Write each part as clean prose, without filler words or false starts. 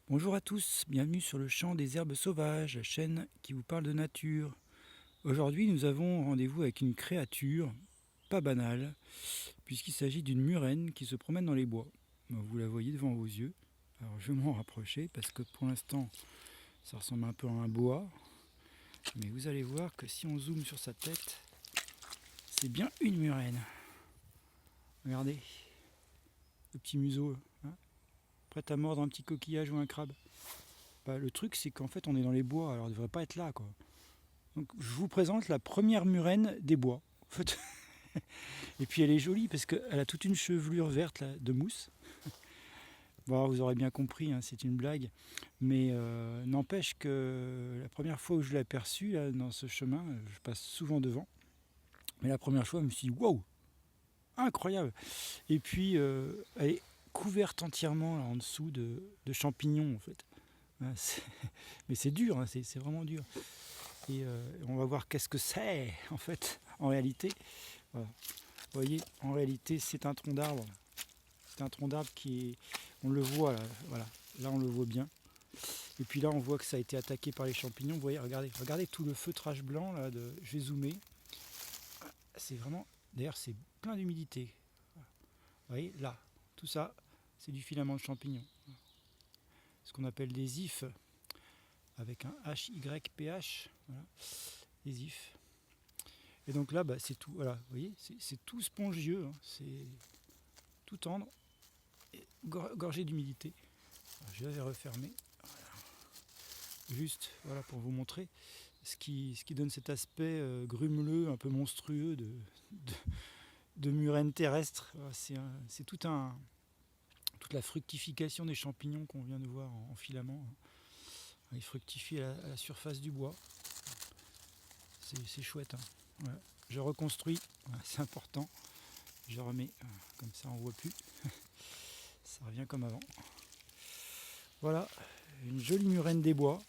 Bonjour à tous, bienvenue sur le Chant des Herbes Sauvages, la chaîne qui vous parle de nature. Aujourd'hui nous avons rendez-vous avec une créature pas banale, puisqu'il s'agit d'une murène qui se promène dans les bois. Vous la voyez devant vos yeux. Alors je vais m'en rapprocher parce que pour l'instant ça ressemble un peu à un boa, mais vous allez voir que si on zoome sur sa tête, c'est bien une murène. Regardez, le petit museau, hein, prête à mordre un petit coquillage ou un crabe. Le truc c'est qu'en fait on est dans les bois, alors elle ne devrait pas être là quoi. Donc, je vous présente la première murène des bois. En fait. Et puis elle est jolie parce qu'elle a toute une chevelure verte là, de mousse. Bon, vous aurez bien compris, hein, c'est une blague. Mais n'empêche que la première fois où je l'ai aperçue là, dans ce chemin, je passe souvent devant. Mais la première fois, je me suis dit waouh, incroyable. Et puis elle est couverte entièrement là, en dessous de champignons en fait. Mais c'est dur, hein, c'est vraiment dur. Et on va voir qu'est-ce que c'est en fait en réalité. Voilà. Vous voyez, en réalité c'est un tronc d'arbre. C'est un tronc d'arbre qui est. On le voit là, voilà. Là on le voit bien. Et puis là on voit que ça a été attaqué par les champignons. Vous voyez, regardez tout le feutrage blanc là je vais zoomer. C'est vraiment. D'ailleurs c'est plein d'humidité. Vous voyez là, tout ça, c'est du filament de champignon. Ce qu'on appelle des ifs avec un HYPH. Voilà. Les ifs. Et donc là, c'est tout. Voilà, vous voyez, c'est tout spongieux, hein, c'est tout tendre, et gorgé d'humidité. Je vais refermer. Voilà. Juste, voilà, pour vous montrer ce qui donne cet aspect grumeleux, un peu monstrueux de murène terrestre. Voilà, c'est toute la fructification des champignons qu'on vient de voir en filament. Ils fructifient à la surface du bois. C'est chouette. Hein. Voilà. Je reconstruis, voilà, c'est important. Je remets, comme ça on ne voit plus. Ça revient comme avant. Voilà, une jolie murène des bois.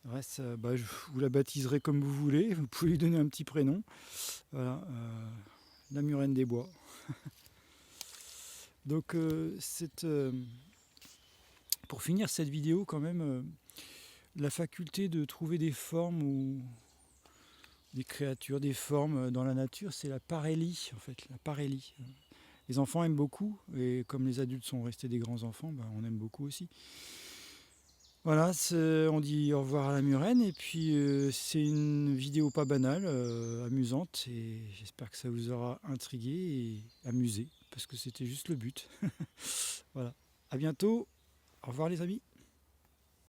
Le reste, je vous la baptiserai comme vous voulez. Vous pouvez lui donner un petit prénom. Voilà, la murène des bois. Donc, pour finir cette vidéo, quand même, la faculté de trouver des formes ou des créatures, des formes dans la nature, c'est la pareilie, en fait, la pareilie. Les enfants aiment beaucoup, et comme les adultes sont restés des grands enfants, on aime beaucoup aussi. Voilà, on dit au revoir à la murène, et puis c'est une vidéo pas banale, amusante, et j'espère que ça vous aura intrigué et amusé, parce que c'était juste le but. Voilà, à bientôt, au revoir les amis.